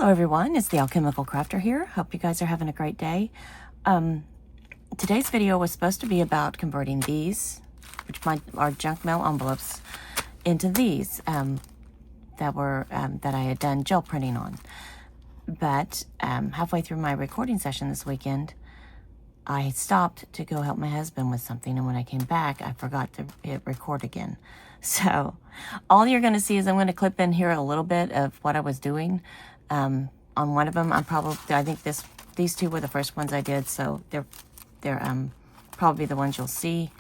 Hello everyone, it's the Alchemical Crafter here. Hope you guys are having a great day. Today's video was supposed to be about converting these, which are junk mail envelopes, into these that I had done gel printing on. But halfway through my recording session this weekend, I stopped to go help my husband with something, and when I came back, I forgot to hit record again. So all you're going to see is I'm going to clip in here a little bit of what I was doing. On one of them, I think these two were the first ones I did, so they're probably the ones you'll see,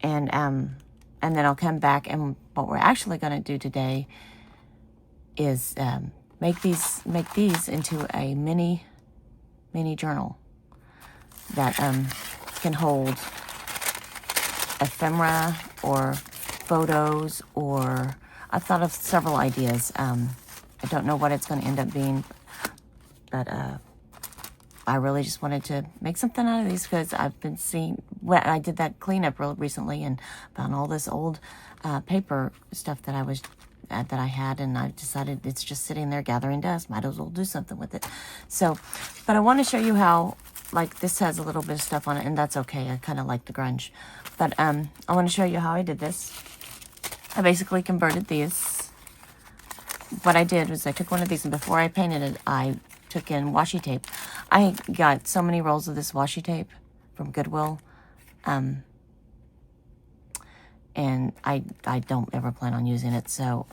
and then I'll come back, and what we're actually going to do today is make these into a mini journal that can hold ephemera or photos, or I've thought of several ideas. I don't know what it's going to end up being, but I really just wanted to make something out of these because I've been seeing, I did that cleanup real recently and found all this old paper stuff that I had, and I decided it's just sitting there gathering dust. Might as well do something with it. So, but I want to show you how, like, this has a little bit of stuff on it, and that's okay. I kind of like the grunge. But I want to show you how I did this. I basically converted these. What I did was I took one of these, and before I painted it, I took in washi tape. I got so many rolls of this washi tape from Goodwill. And I don't ever plan on using it, so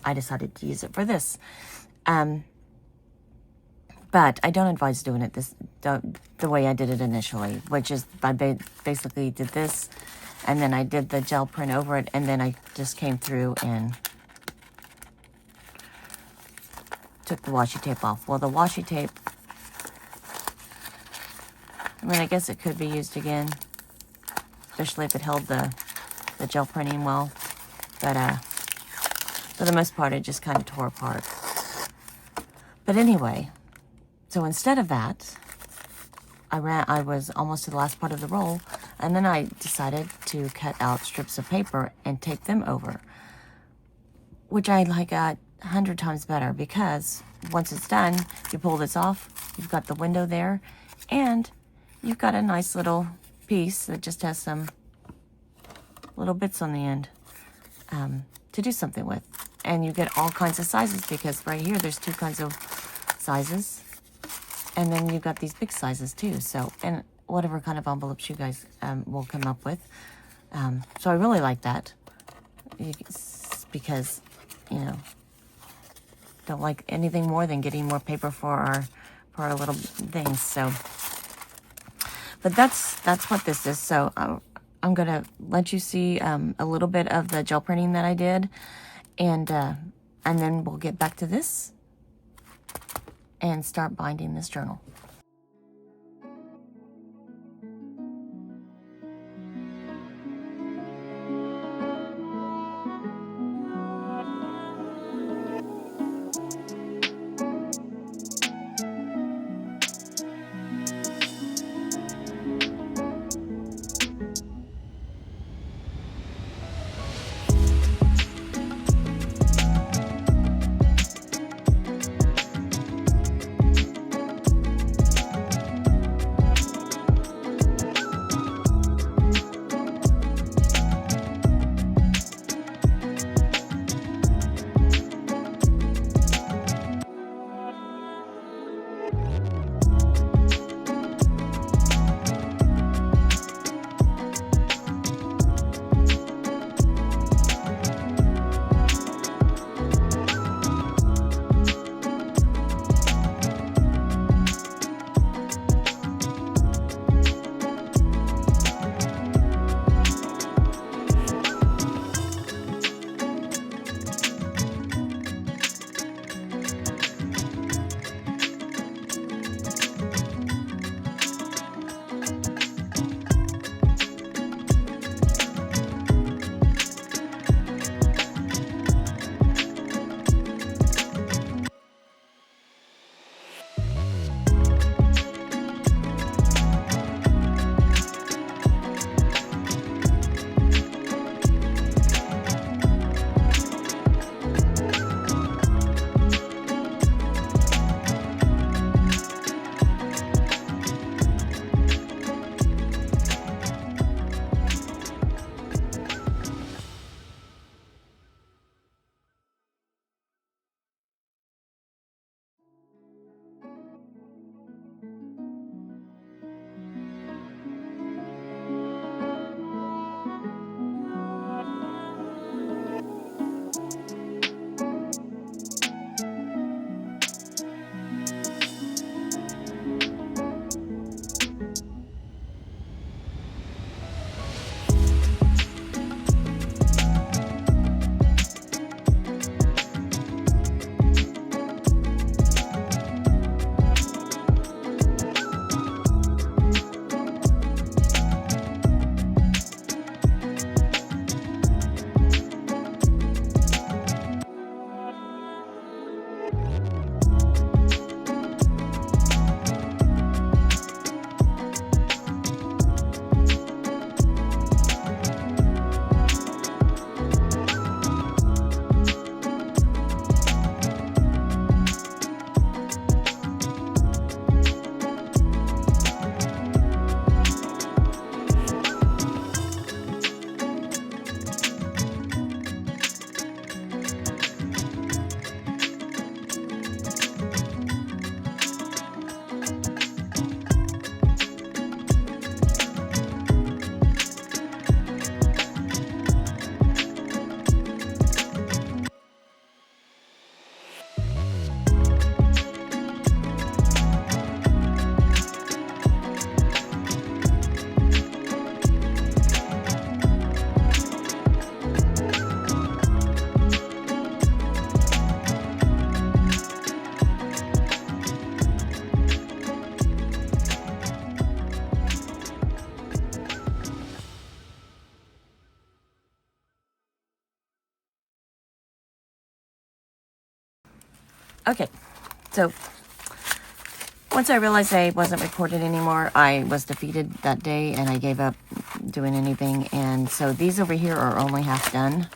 I decided to use it for this. But I don't advise doing it the way I did it initially, which is I basically did this, and then I did the gel print over it, and then I just came through and took the washi tape off. Well, the washi tape, I mean, I guess it could be used again, especially if it held the gel printing well, but for the most part, it just kind of tore apart. But anyway, so instead of that, I was almost to the last part of the roll, and then I decided to cut out strips of paper and tape them over, which I like 100 times better, because once it's done, you pull this off, you've got the window there, and you've got a nice little piece that just has some little bits on the end to do something with. And you get all kinds of sizes, because right here there's two kinds of sizes, and then you've got these big sizes too. So, and whatever kind of envelopes you guys will come up with. So I really like that, because, you know, don't like anything more than getting more paper for our little things. So, but that's what this is. So I'm gonna let you see a little bit of the gel printing that I did, and then we'll get back to this and start binding this journal. Okay, so once I realized I wasn't recorded anymore, I was defeated that day and I gave up doing anything. And so these over here are only half done.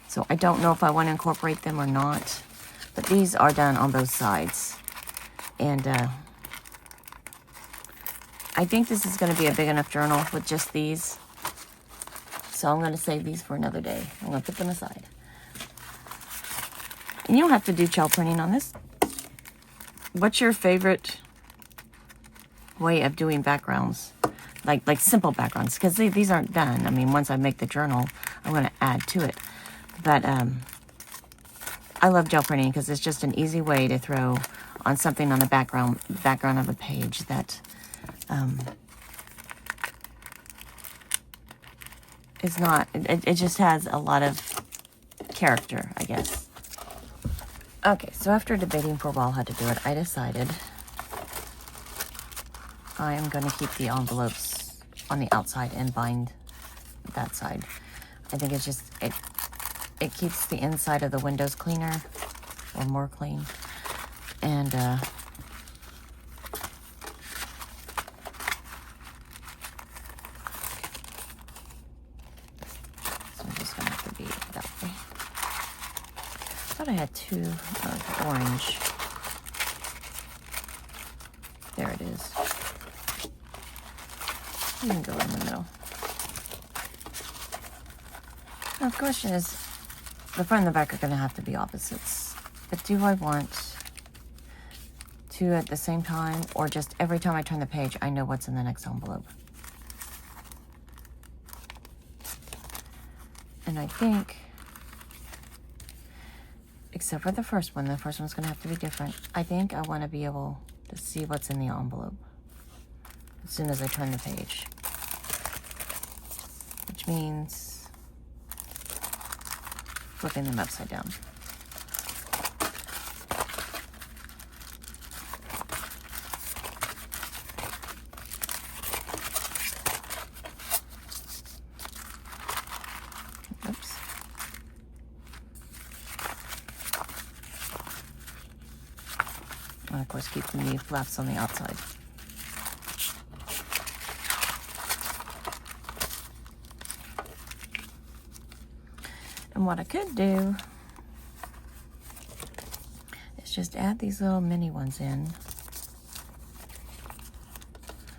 So I don't know if I want to incorporate them or not, but these are done on both sides. And I think this is going to be a big enough journal with just these. So I'm going to save these for another day. I'm going to put them aside. And you don't have to do gel printing on this. What's your favorite way of doing backgrounds? Like simple backgrounds, because these aren't done. I mean, once I make the journal, I'm going to add to it. But I love gel printing because it's just an easy way to throw on something on the background of a page that is not, it just has a lot of character, I guess. Okay, so after debating for a while how to do it, I decided I am going to keep the envelopes on the outside and bind that side. I think it's just, it keeps the inside of the windows cleaner, or more clean. And so I'm just going to have to be that way. I thought I had two of orange. There it is. You can go in the middle. Now the question is, the front and the back are going to have to be opposites. But do I want two at the same time, or just every time I turn the page, I know what's in the next envelope? And I think, except for the first one's going to have to be different. I think I want to be able to see what's in the envelope as soon as I turn the page. Which means flipping them upside down. Oops. And of course, keeping the flaps on the outside. And what I could do is just add these little mini ones in.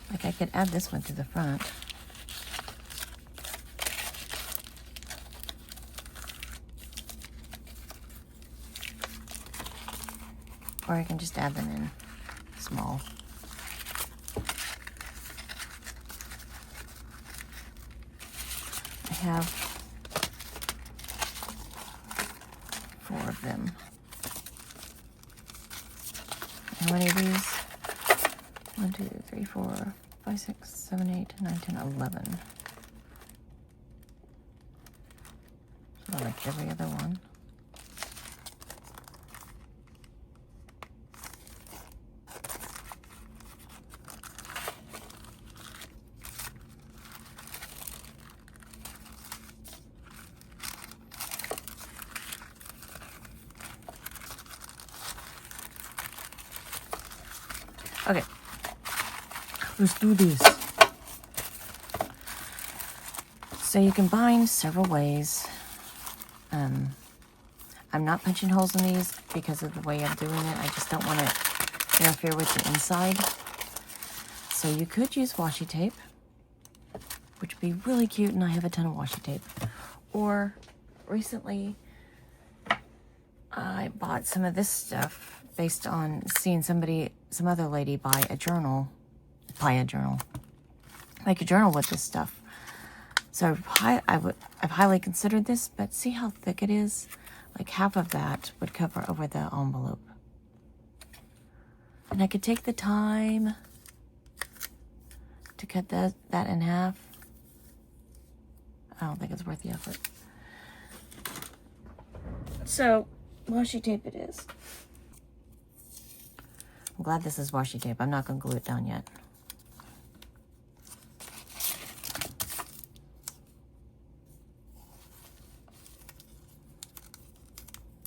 Like I could add this one to the front. Or I can just add them in small. I have 4 of them. How many of these? 1, 2, 3, 4, 5, 6, 7, 8, 9, 10, 11. So like every other one. Okay, let's do this. So you can bind several ways. I'm not punching holes in these because of the way I'm doing it. I just don't want to interfere with the inside. So you could use washi tape, which would be really cute, and I have a ton of washi tape. Or recently, I bought some of this stuff based on seeing some other lady buy a journal, make a journal with this stuff. So I've highly considered this, but see how thick it is? Like half of that would cover over the envelope. And I could take the time to cut that in half. I don't think it's worth the effort. So, washi tape it is. I'm glad this is washi tape. I'm not going to glue it down yet.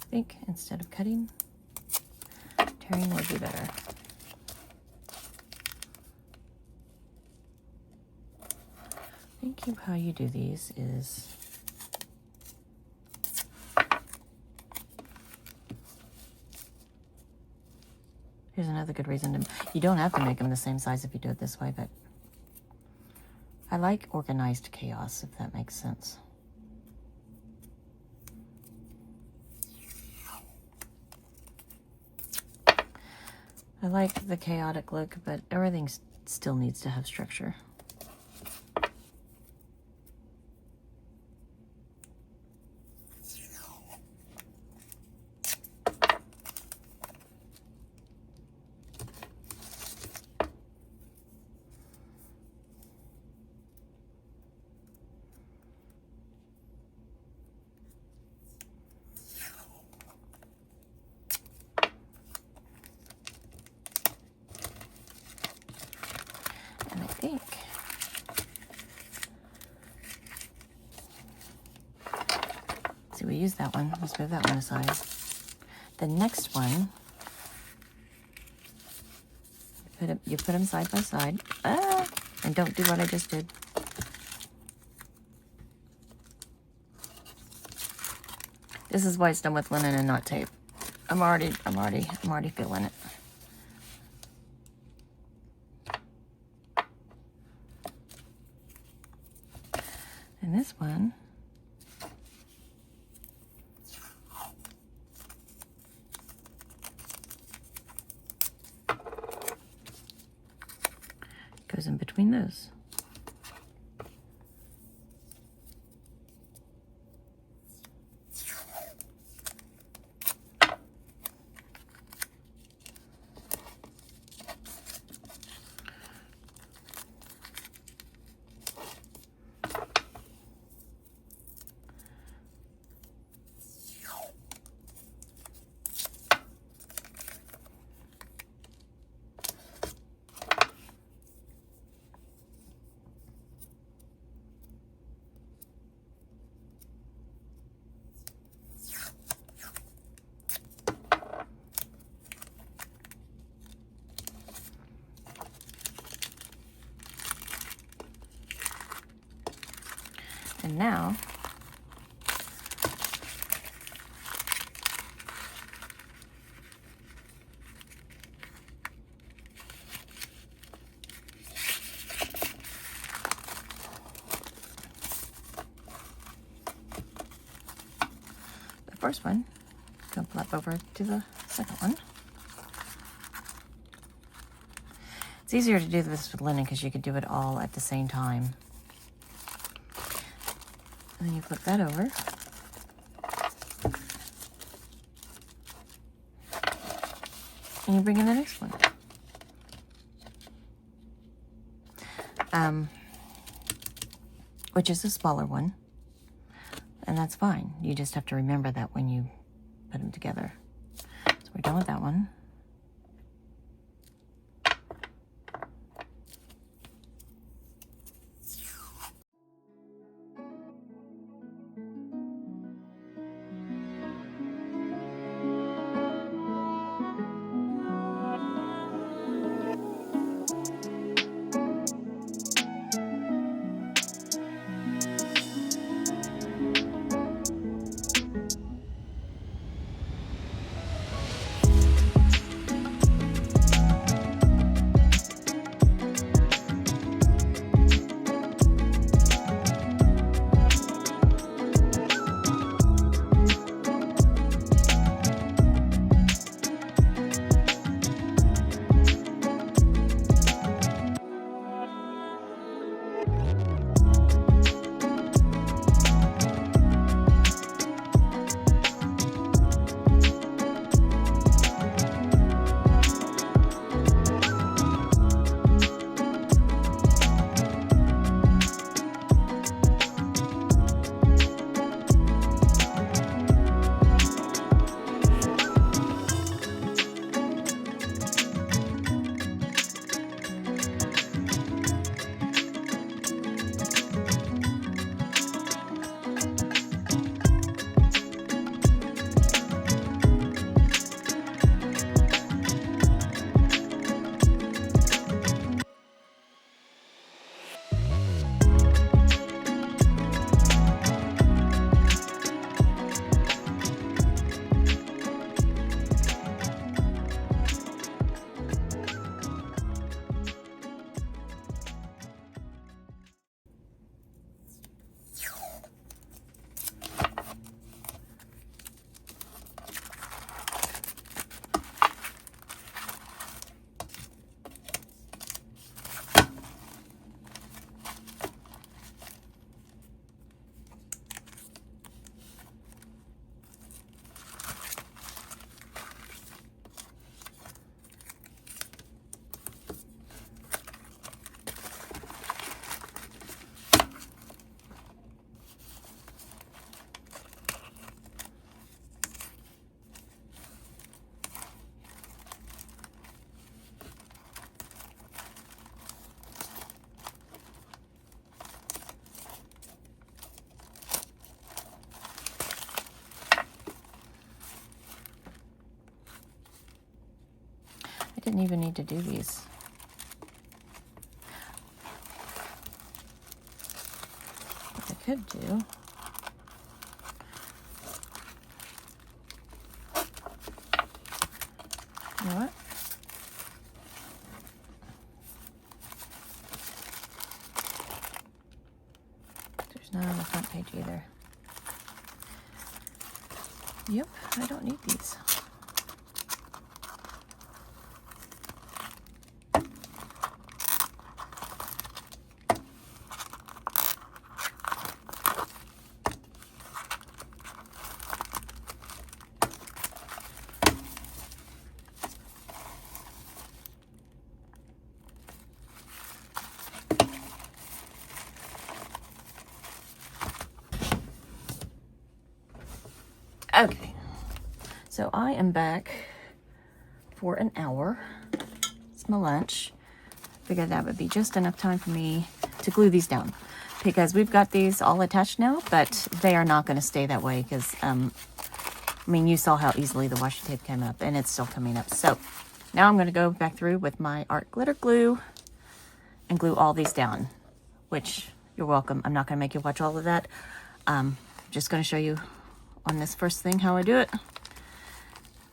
I think instead of cutting, Pairing would be better. I think how you do these is here's another good reason to, you don't have to make them the same size if you do it this way, but I like organized chaos, if that makes sense. I like the chaotic look, but everything still needs to have structure. And I think see, we used that one. Let's move that one aside. The next one, you put them side by side. And don't do what I just did. This is why it's done with linen and not tape. I'm already feeling it. And this one, goes in between those. And now, the first one, go flip over to the second one. It's easier to do this with linen because you could do it all at the same time. And then you flip that over. And you bring in the next one. Which is a smaller one. And that's fine. You just have to remember that when you put them together. So we're done with that one. didn't even need to do these. What I could do, you know what? There's none on the front page either. Yep, I don't need these. Okay, so I am back for an hour. It's my lunch. Figured that would be just enough time for me to glue these down, because we've got these all attached now, but they are not going to stay that way because, I mean, you saw how easily the washi tape came up, and it's still coming up. So now I'm going to go back through with my art glitter glue and glue all these down, which you're welcome. I'm not going to make you watch all of that. Just going to show you on this first thing how I do it,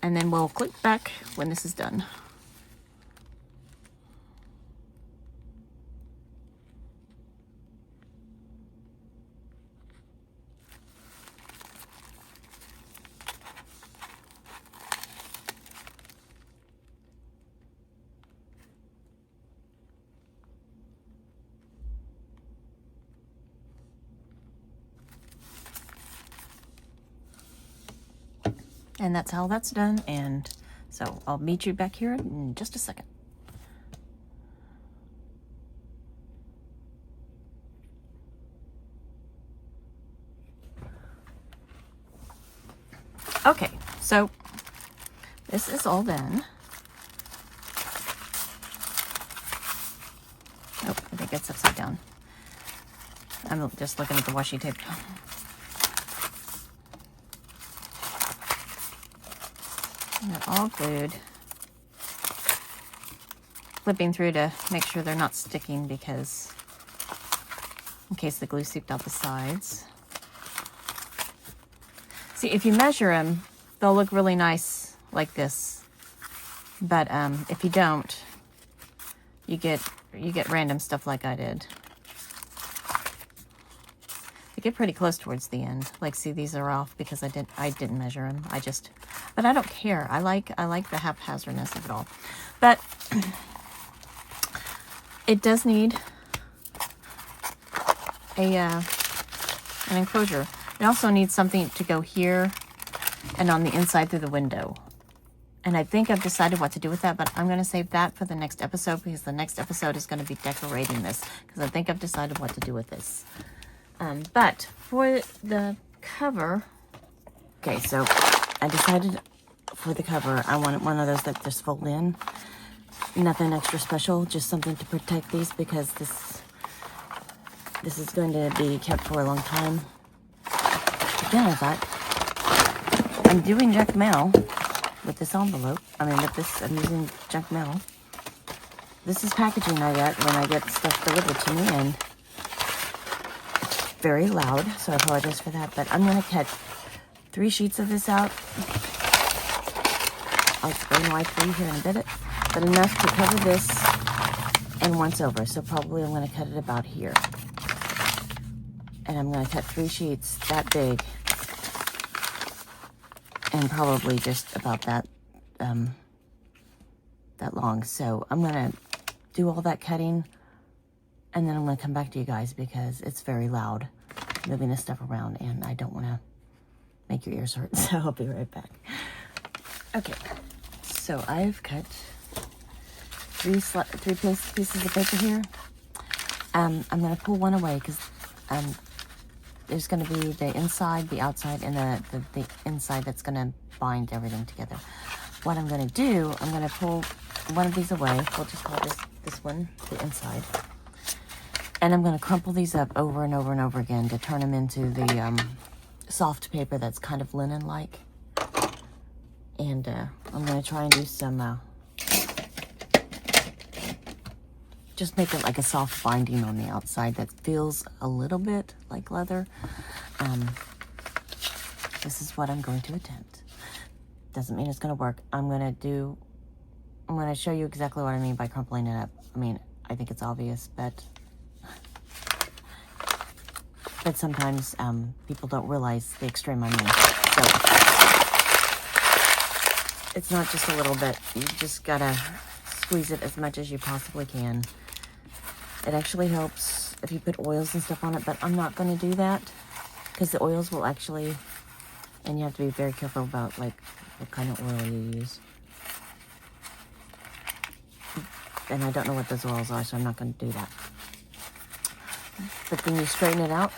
and then we'll click back when this is done. And that's how that's done, and so I'll meet you back here in just a second. Okay, so this is all done. Oh, I think it's upside down. I'm just looking at the washi tape. They're all glued. Flipping through to make sure they're not sticking, because in case the glue seeped out the sides. See, if you measure them, they'll look really nice like this. But if you don't, you get random stuff like I did. They get pretty close towards the end. Like, see, these are off because I didn't measure them. But I don't care. I like the haphazardness of it all. But it does need an enclosure. It also needs something to go here and on the inside through the window. And I think I've decided what to do with that, but I'm going to save that for the next episode, because the next episode is going to be decorating this, because I think I've decided what to do with this. But for the cover, okay, so I decided for the cover, I wanted one of those that just fold in. Nothing extra special, just something to protect these, because this is going to be kept for a long time. But then I thought, I'm doing junk mail with this envelope. I'm using junk mail. This is packaging I get when I get stuff delivered to me, and it's very loud, so I apologize for that. But I'm going to cut 3 sheets of this out. I'll explain why 3 here in a bit, but enough to cover this and once over. So probably I'm going to cut it about here. And I'm going to cut 3 sheets that big, and probably just about that long. So I'm going to do all that cutting, and then I'm going to come back to you guys, because it's very loud moving this stuff around, and I don't want to make your ears hurt. So I'll be right back. Okay, so I've cut 3 pieces of paper here. I'm going to pull one away, because there's going to be the inside, the outside, and the inside that's going to bind everything together. What I'm going to do, I'm going to pull one of these away. We'll just call this one the inside. And I'm going to crumple these up over and over and over again to turn them into the soft paper that's kind of linen-like. And I'm going to try and do some just make it like a soft binding on the outside that feels a little bit like leather. This is what I'm going to attempt. Doesn't mean it's going to work. I'm going to show you exactly what I mean by crumpling it up. I mean, I think it's obvious, but sometimes people don't realize the extreme I mean. So it's not just a little bit. You just gotta squeeze it as much as you possibly can. It actually helps if you put oils and stuff on it, but I'm not going to do that because the oils will actually, and you have to be very careful about like what kind of oil you use. And I don't know what those oils are, so I'm not going to do that. But then you straighten it out.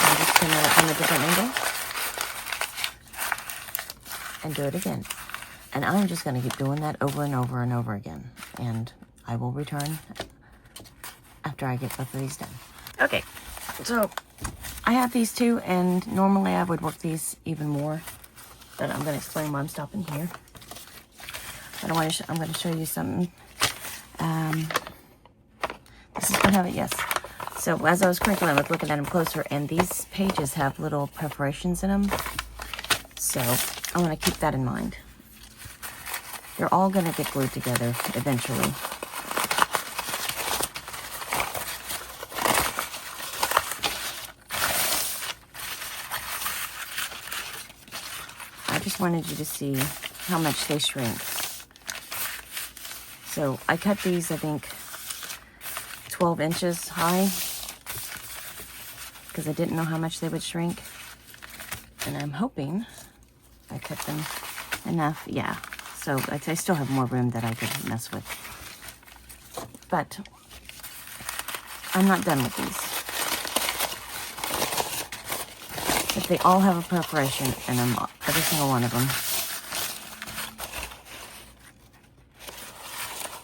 And just turn it up from a different angle. And do it again. And I'm just going to keep doing that over and over and over again. And I will return after I get both of these done. Okay, so I have these two, and normally I would work these even more. But I'm going to explain why I'm stopping here. But I'm going to show you something. This is going to have it, yes. So as I was crinkling, I was looking at them closer, and these pages have little perforations in them. So I want to keep that in mind. They're all going to get glued together eventually. I just wanted you to see how much they shrink. So I cut these, I think, 12 inches high because I didn't know how much they would shrink. And I'm hoping I cut them enough. Yeah. So I still have more room that I could mess with. But I'm not done with these. But they all have a perforation in them, every single one of them.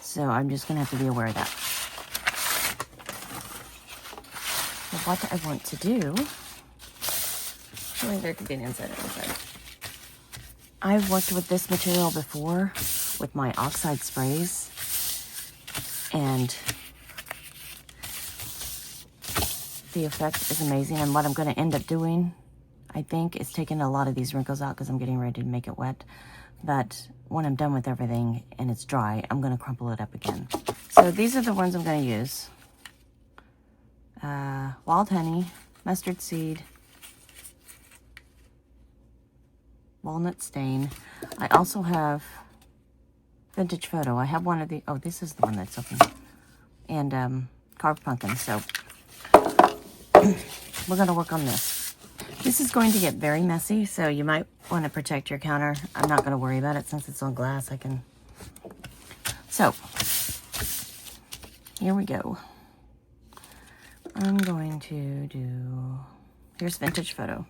So I'm just going to have to be aware of that. So what I want to do, actually there could be an inside and outside. I've worked with this material before with my offside sprays, and the effect is amazing. And what I'm going to end up doing, I think, is taking a lot of these wrinkles out because I'm getting ready to make it wet. But when I'm done with everything and it's dry, I'm going to crumple it up again. So these are the ones I'm going to use. Wild honey, mustard seed, walnut stain. I also have vintage photo. I have one of the, oh, this is the one that's open. And carved pumpkin. So we're going to work on this. This is going to get very messy, so you might want to protect your counter. I'm not going to worry about it since it's on glass. I can. So here we go. I'm going to do, here's vintage photo.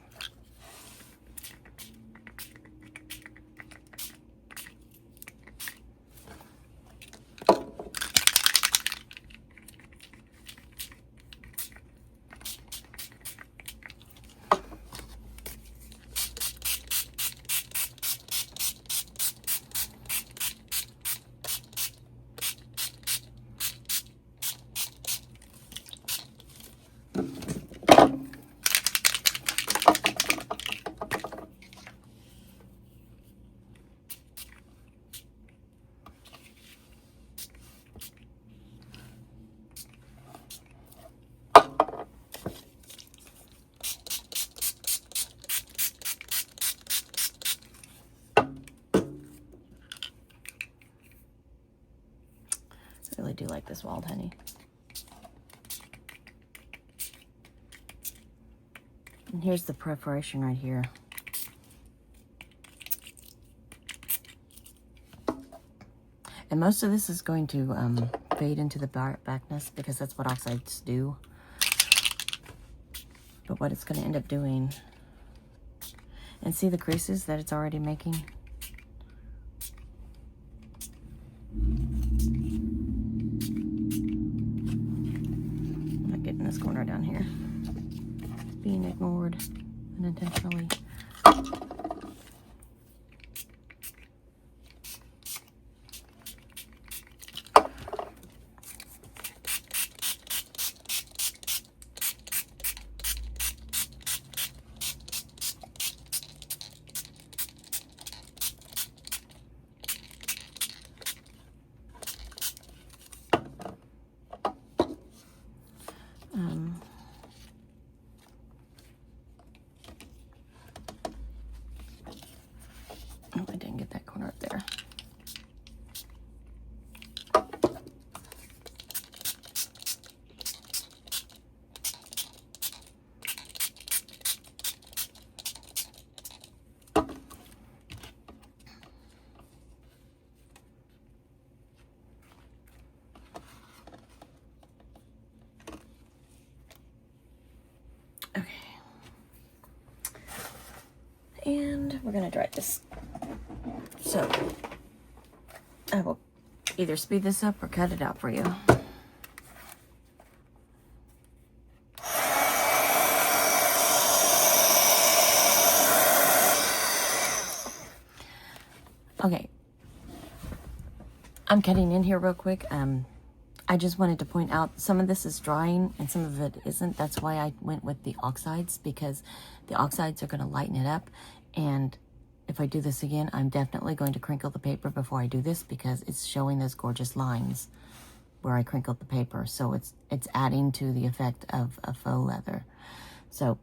I really do like this wild honey. And here's the perforation right here. And most of this is going to fade into the blackness because that's what oxides do. But what it's going to end up doing, and see the creases that it's already making? This corner down here being ignored unintentionally. And we're gonna dry this. So I will either speed this up or cut it out for you. Okay, I'm cutting in here real quick. I just wanted to point out some of this is drying and some of it isn't. That's why I went with the oxides, because the oxides are going to lighten it up. And if I do this again, I'm definitely going to crinkle the paper before I do this, because it's showing those gorgeous lines where I crinkled the paper. So it's adding to the effect of a faux leather. So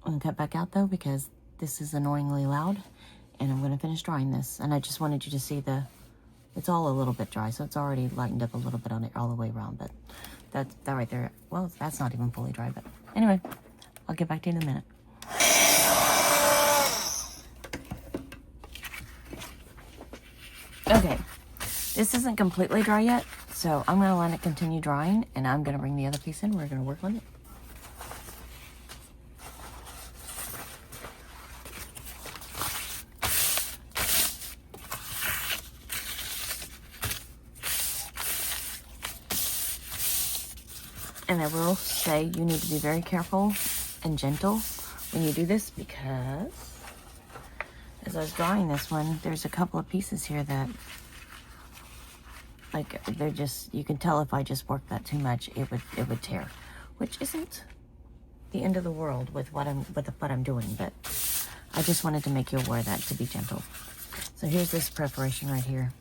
I'm going to cut back out though, because this is annoyingly loud, and I'm going to finish drying this. And I just wanted you to see it's all a little bit dry, so it's already lightened up a little bit on it all the way around, but that right there, well, that's not even fully dry, but anyway, I'll get back to you in a minute. Okay, this isn't completely dry yet, so I'm gonna let it continue drying, and I'm gonna bring the other piece in. We're gonna work on it. And I will say you need to be very careful and gentle when you do this, because as I was drawing this one, there's a couple of pieces here that, like, they're just, you can tell if I just worked that too much, it would tear, which isn't the end of the world with what I'm doing, but I just wanted to make you aware of that, to be gentle. So here's this preparation right here.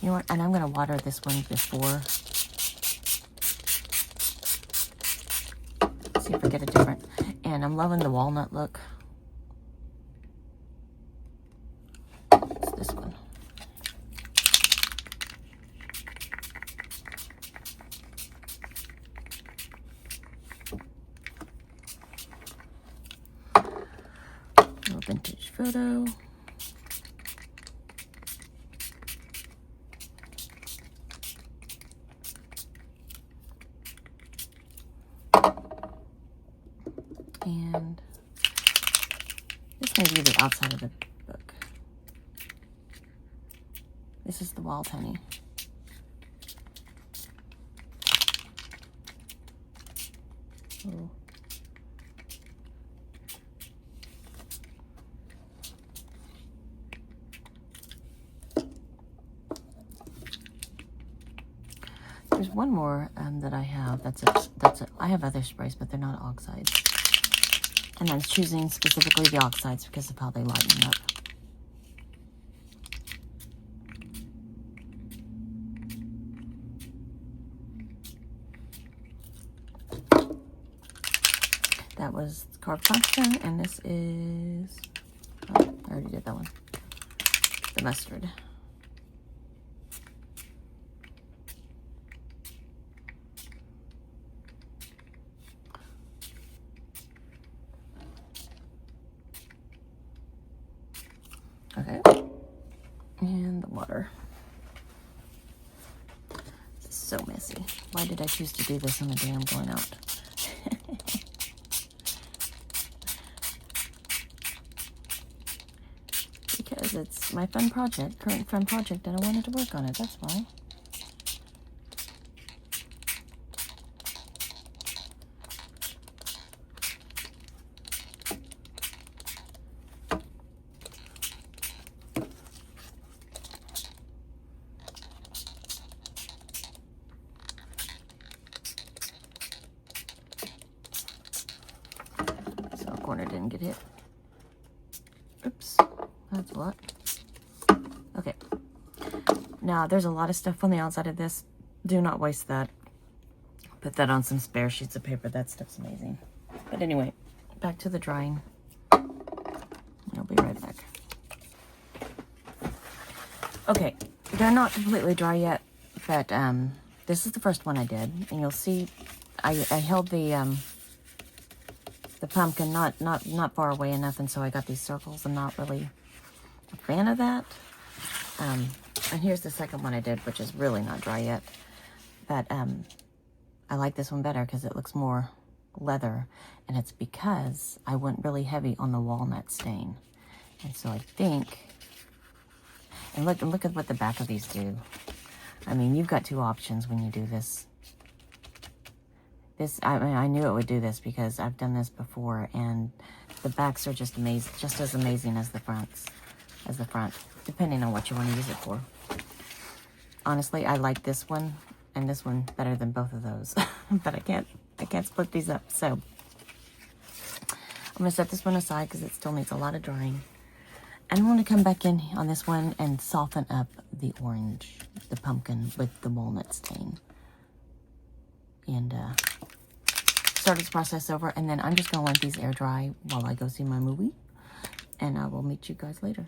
You know what? And I'm going to water this one before. See if I get it different. And I'm loving the walnut look. It's this one. Little vintage photo. And this may be the outside of the book. This is the wild honey. Oh. There's one more that I have. I have other sprays, but they're not oxides. And I was choosing specifically the oxides because of how they lighten up. That was carved tungsten, and this is, oh, I already did that one. The mustard. Okay, and the water. This is so messy. Why did I choose to do this on the day I'm going out? Because it's my fun project, current fun project, and I wanted to work on it, that's why. Corner didn't get hit. Oops, that's a lot. Okay, now there's a lot of stuff on the outside of this. Do not waste that. Put that on some spare sheets of paper. That stuff's amazing. But anyway, back to the drying. I'll be right back. Okay, they're not completely dry yet, but this is the first one I did, and you'll see I held the pumpkin not far away enough, and so I got these circles. I'm not really a fan of that. And here's the second one I did, which is really not dry yet, but I like this one better because it looks more leather, and it's because I went really heavy on the walnut stain. And so I think, and look at what the back of these do. I mean, you've got two options when you do this. I mean, I knew it would do this because I've done this before, and the backs are just amazing, just as amazing as the fronts, depending on what you want to use it for. Honestly, I like this one and this one better than both of those, but I can't split these up. So I'm gonna set this one aside because it still needs a lot of drying. And I'm gonna come back in on this one and soften up the orange, the pumpkin with the walnut stain. And start this process over, and then I'm just gonna let these air dry while I go see my movie, and I will meet you guys later.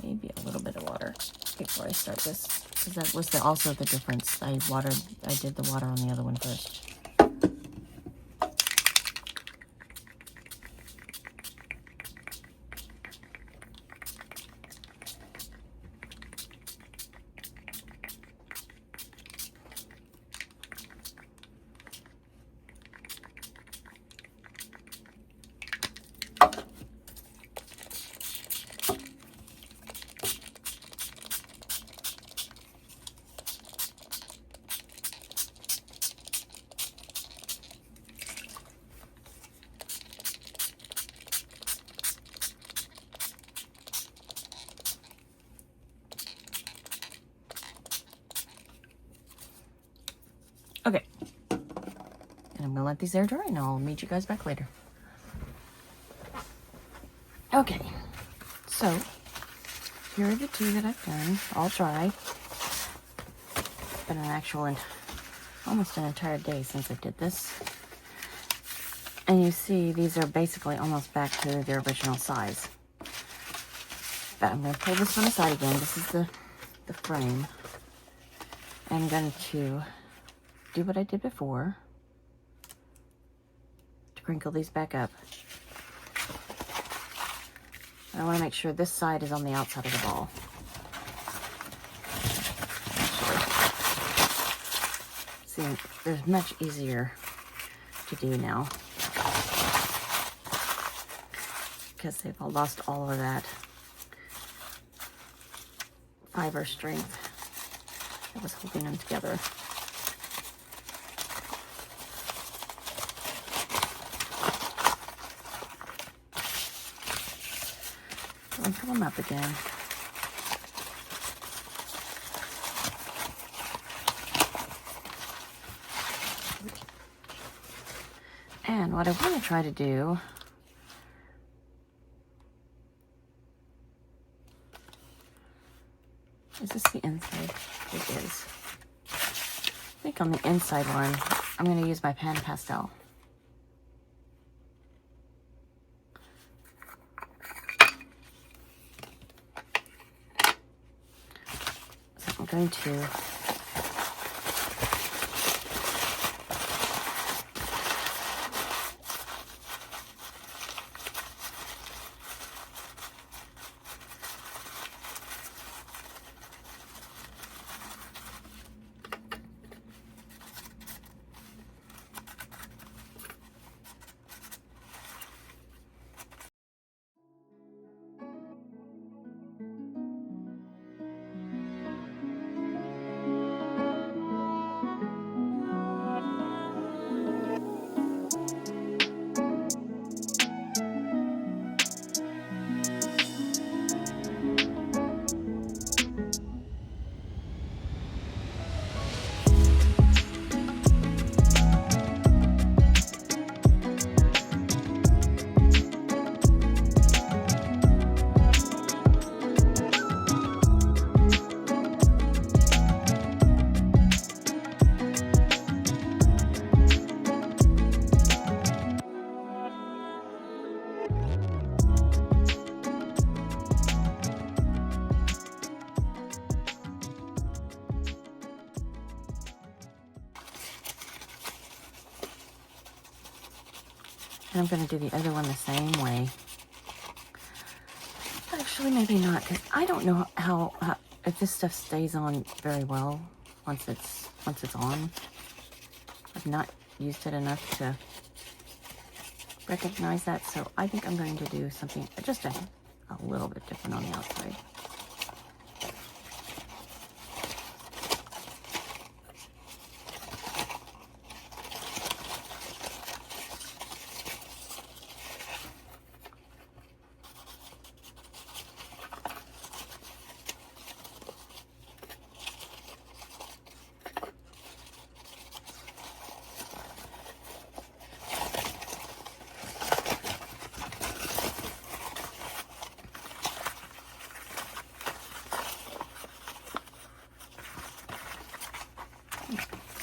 Maybe a little bit of water before I start this, because that was also the difference. I did the water on the other one first. Okay, and I'm gonna let these air dry, and I'll meet you guys back later. Okay, so here are the two that I've done, all dry. Been almost an entire day since I did this. And you see, these are basically almost back to their original size. But I'm gonna pull this one aside again. This is the frame. I'm going to do what I did before to crinkle these back up. I want to make sure this side is on the outside of the ball. See, they're much easier to do now because they've all lost all of that fiber strength that was holding them together. So I'll fill them up again. And what I want to try to do is this the inside? It is. I think on the inside one, I'm going to use my pan pastel. So I'm going to And I'm going to do the other one the same way. Actually, maybe not, because I don't know how if this stuff stays on very well once it's on. I've not used it enough to recognize that. So I think I'm going to do something just a little bit different on the outside.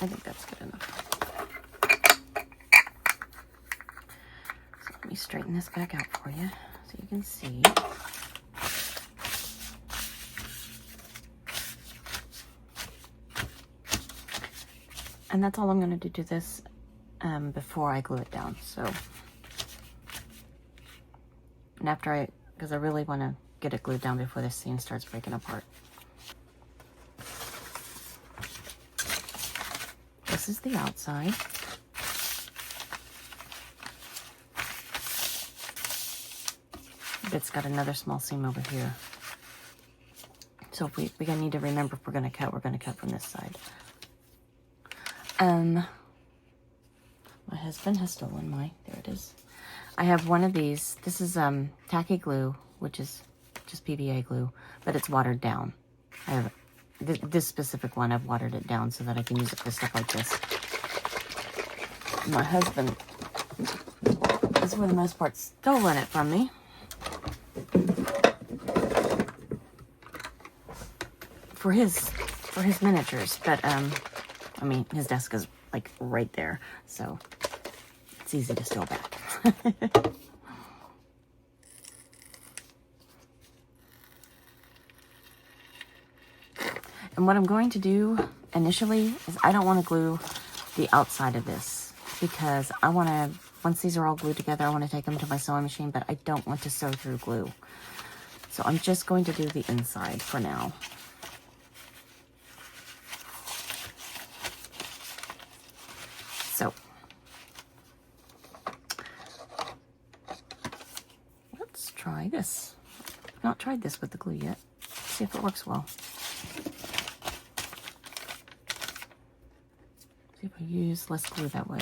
I think that's good enough. So let me straighten this back out for you so you can see. And that's all I'm going to do to this before I glue it down. So, and after because I really want to get it glued down before this seam starts breaking apart. This is the outside. It's got another small seam over here. So if we're gonna need to remember if we're gonna cut from this side. My husband has stolen there it is. I have one of these. This is tacky glue, which is just PVA glue, but it's watered down. I have this specific one, I've watered it down so that I can use it for stuff like this. My husband has, for the most part, stolen it from me. For his miniatures, but I mean, his desk is like right there, so it's easy to steal back. And what I'm going to do initially is I don't want to glue the outside of this because I want to, once these are all glued together, I want to take them to my sewing machine, but I don't want to sew through glue. So I'm just going to do the inside for now. So let's try this. I've not tried this with the glue yet. See if it works well. See if I use less glue that way.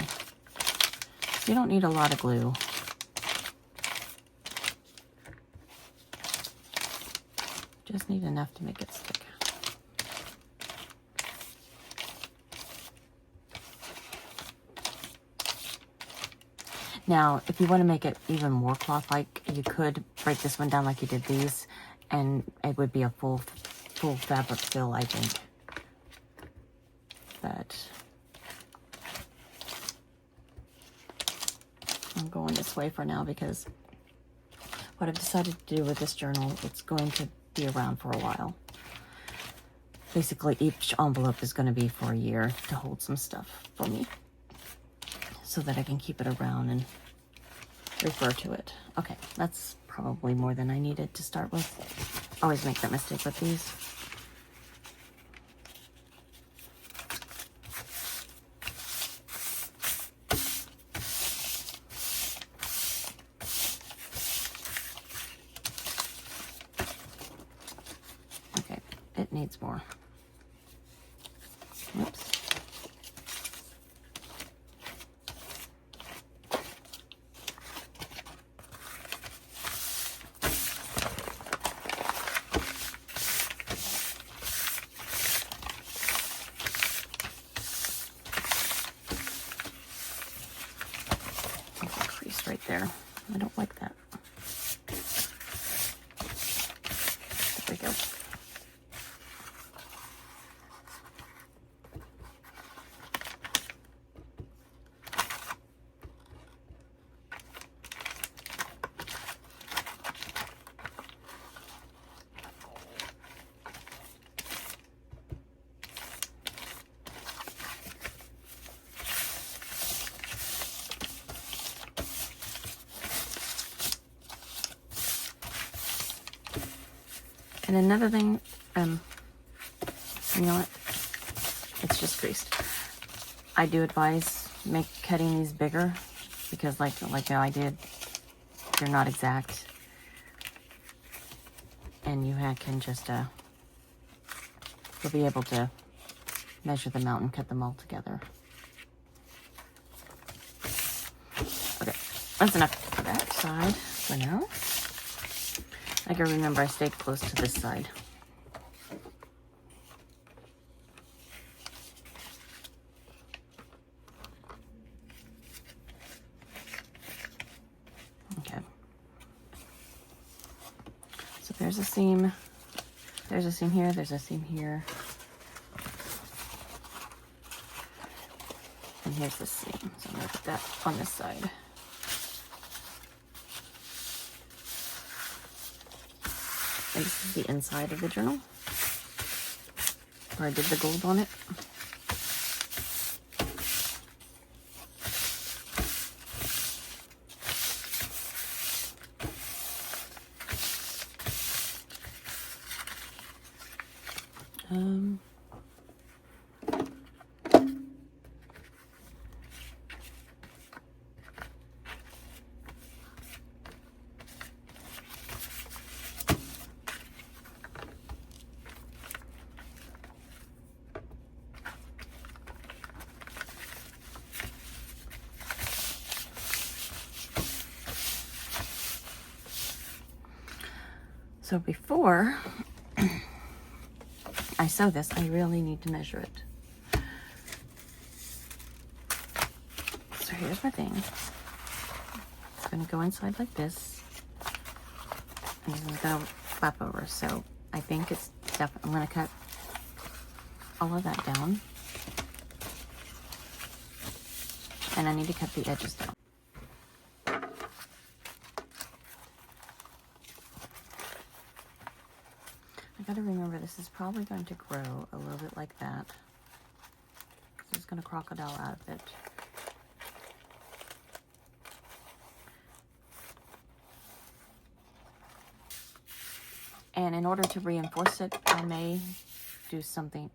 So you don't need a lot of glue. Just need enough to make it stick. Now, if you want to make it even more cloth-like, you could break this one down like you did these, and it would be a full fabric fill, I think. But I'm going this way for now because what I've decided to do with this journal, it's going to be around for a while. Basically, each envelope is going to be for a year to hold some stuff for me so that I can keep it around and refer to it. Okay, that's probably more than I needed to start with. Always make that mistake with these. Okay, it needs more. Oops. Right there. I don't like that. There we go. And another thing, you know what? It's just greased. I do advise make cutting these bigger because like I did, they're not exact. And you can just, you'll be able to measure them out and cut them all together. Okay, that's enough for that side for now. I gotta remember I stayed close to this side. Okay. So there's a seam. There's a seam here. There's a seam here. And here's the seam. So I'm gonna put that on this side. And this is the inside of the journal, where I did the gold on it. So before I sew this, I really need to measure it. So here's my thing. It's going to go inside like this. And this is going to flap over. So I think it's definitely, I'm going to cut all of that down. And I need to cut the edges down. I gotta remember this is probably going to grow a little bit like that. So it's gonna crocodile out of it. And in order to reinforce it, I may do something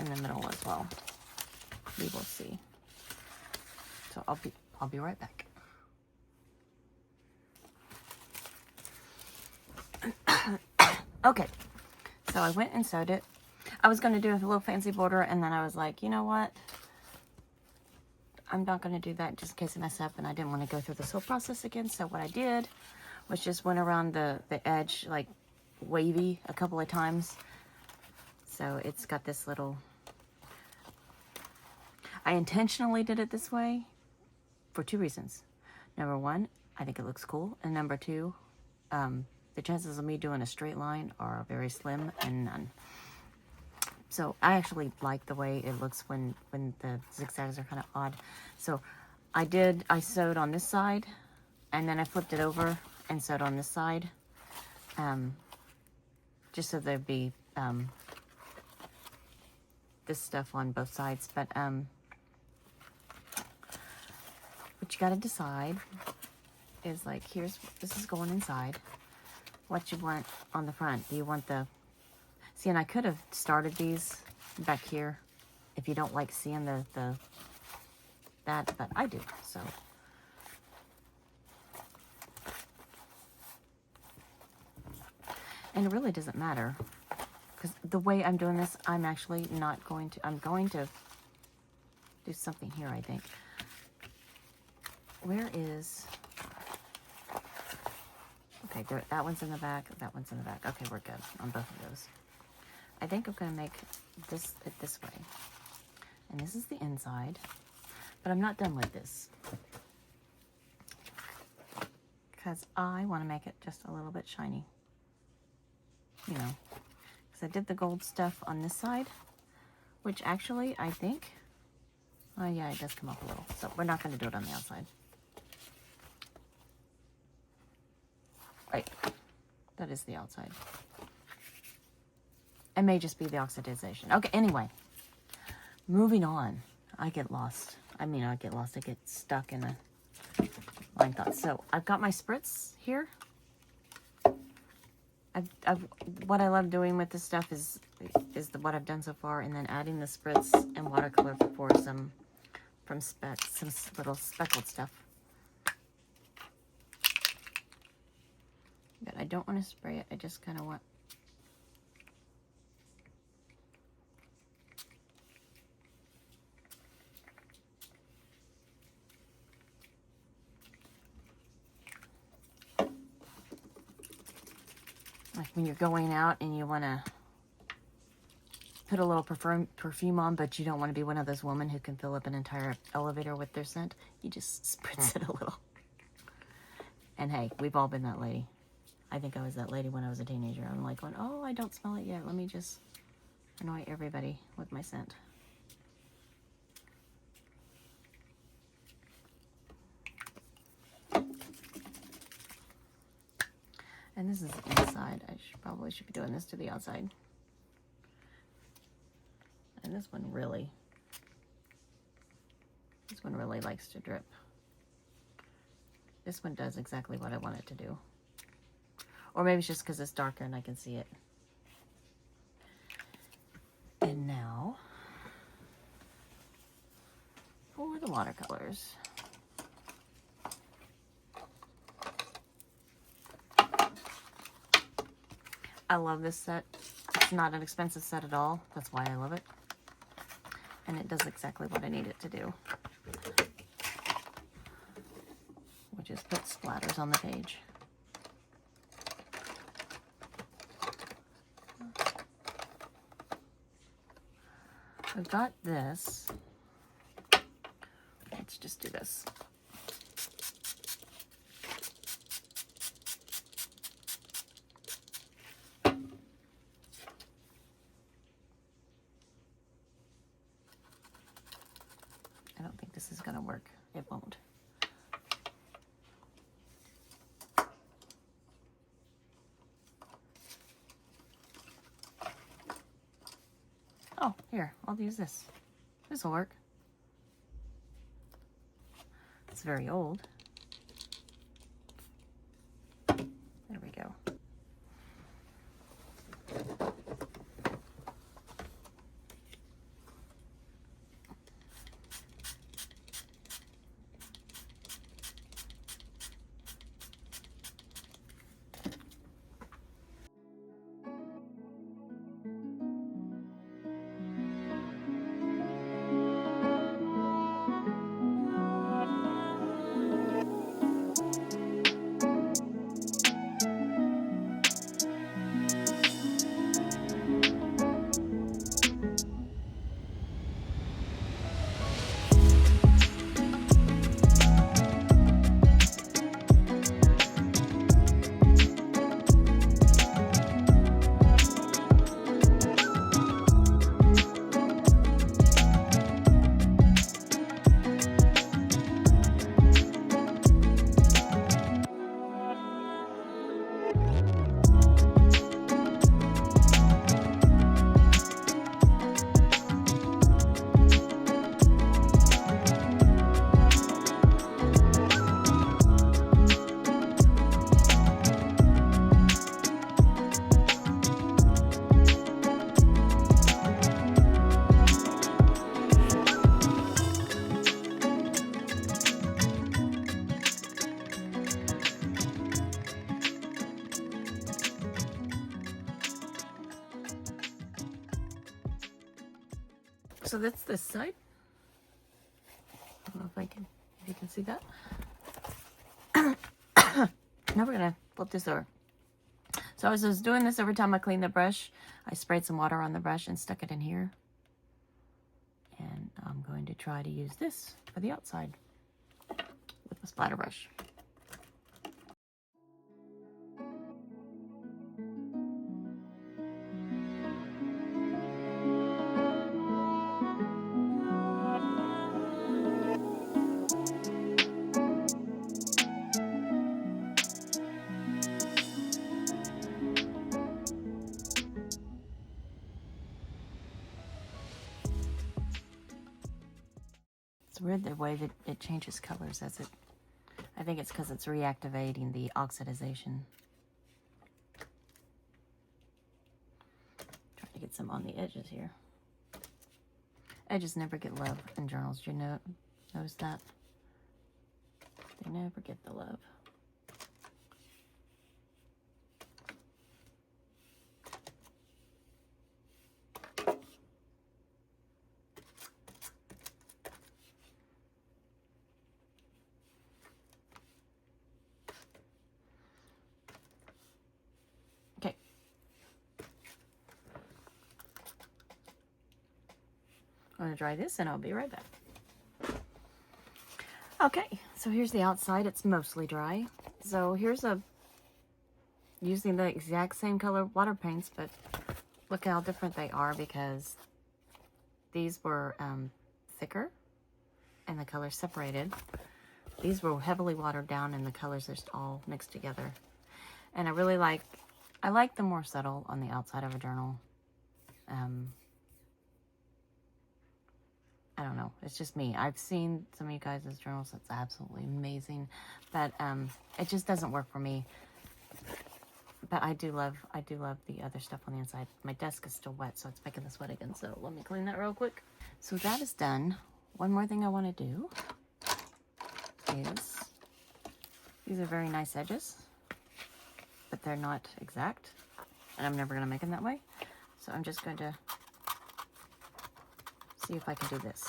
in the middle as well. We will see. So I'll be right back. Okay. So I went and sewed it. I was going to do a little fancy border, and then I was like, you know what? I'm not going to do that just in case I mess up, and I didn't want to go through this whole process again. So what I did was just went around the edge, like wavy a couple of times. So it's got this little... I intentionally did it this way for two reasons. Number one, I think it looks cool. And number two, the chances of me doing a straight line are very slim and none. So I actually like the way it looks when the zigzags are kind of odd. So I sewed on this side, and then I flipped it over and sewed on this side, just so there'd be this stuff on both sides. But what you got to decide is, like, this is going inside. What you want on the front. Do you want the... See, and I could have started these back here if you don't like seeing that, but I do, so. And it really doesn't matter, because the way I'm doing this, I'm actually not going to... I'm going to do something here, I think. Where is... Okay, that one's in the back, that one's in the back. Okay, we're good on both of those. I think I'm going to make it this way. And this is the inside. But I'm not done with this. Because I want to make it just a little bit shiny. You know. Because I did the gold stuff on this side. Which actually, I think... Oh yeah, it does come up a little. So we're not going to do it on the outside. Right, that is the outside. It may just be the oxidization. Okay, anyway, moving on. I get lost. I get stuck in a line thought. So I've got my spritz here. What I love doing with this stuff is what I've done so far, and then adding the spritz and watercolor for some from specks, some little speckled stuff. But I don't want to spray it. I just kind of want... like when you're going out and you want to put a little perfume on, but you don't want to be one of those women who can fill up an entire elevator with their scent. You just spritz it a little. And hey, we've all been that lady. I think I was that lady when I was a teenager. I'm like going, oh, I don't smell it yet. Let me just annoy everybody with my scent. And this is the inside. I probably should be doing this to the outside. And this one really likes to drip. This one does exactly what I want it to do. Or maybe it's just because it's darker and I can see it. And now, for the watercolors. I love this set. It's not an expensive set at all. That's why I love it. And it does exactly what I need it to do, which is put splatters on the page. I've got this. Let's just do this. I don't think this is going to work. It won't. Oh, here, I'll use this. This will work. It's very old. There we go. So that's this side. I don't know if you can see that. Now we're gonna flip this over. So I was just doing this every time I cleaned the brush. I sprayed some water on the brush and stuck it in here. And I'm going to try to use this for the outside with the splatter brush. It's weird the way that it changes colors as it... I think it's because it's reactivating the oxidization. Trying to get some on the edges here. Edges never get love in journals, you know. Notice that? They never get the love. Okay. I'm going to dry this and I'll be right back. Okay, so here's the outside. It's mostly dry. So here's using the exact same color water paints, but look how different they are because these were thicker and the colors separated. These were heavily watered down and the colors are just all mixed together. And I really like the more subtle on the outside of a journal. I don't know. It's just me. I've seen some of you guys' journals. It's absolutely amazing. But it just doesn't work for me. But I do love the other stuff on the inside. My desk is still wet, so it's making this wet again. So let me clean that real quick. So that is done. One more thing I want to do is, these are very nice edges, but they're not exact. And I'm never going to make them that way. So I'm just going to see if I can do this.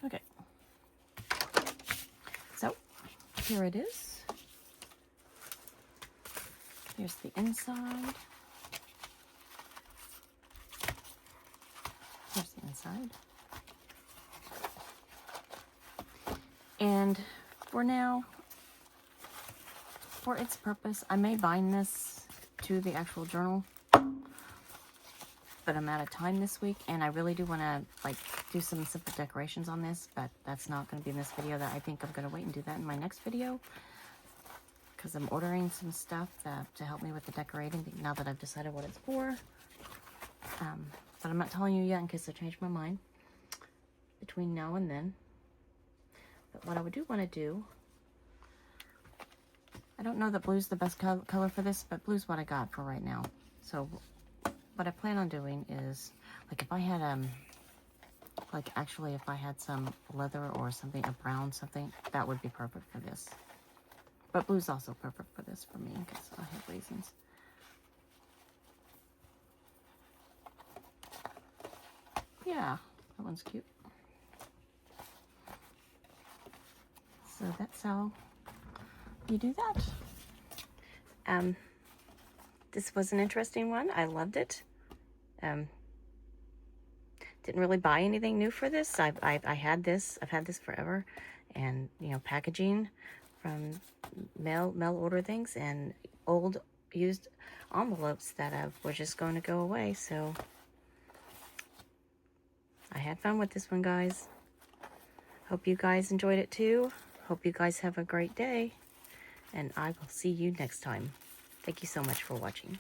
Okay. So here it is. Here's the inside. Here's the inside. And for now, for its purpose, I may bind this to the actual journal, but I'm out of time this week, and I really do want to like do some simple decorations on this, but that's not going to be in this video. That I think I'm going to wait and do that in my next video, because I'm ordering some stuff to help me with the decorating now that I've decided what it's for. But I'm not telling you yet in case I change my mind between now and then. But what I do want to do, I don't know that blue's the best color for this, but blue's what I got for right now. So what I plan on doing is, like if I had, if I had some leather or something, a brown something, that would be perfect for this. But blue's also perfect for this for me, because I have reasons. Yeah, that one's cute. So that's how you do that. This was an interesting one. I loved it. Didn't really buy anything new for this. I've had this forever, and you know, packaging from mail order things and old used envelopes that were just going to go away. So I had fun with this one, guys. Hope you guys enjoyed it too. Hope you guys have a great day, and I will see you next time. Thank you so much for watching.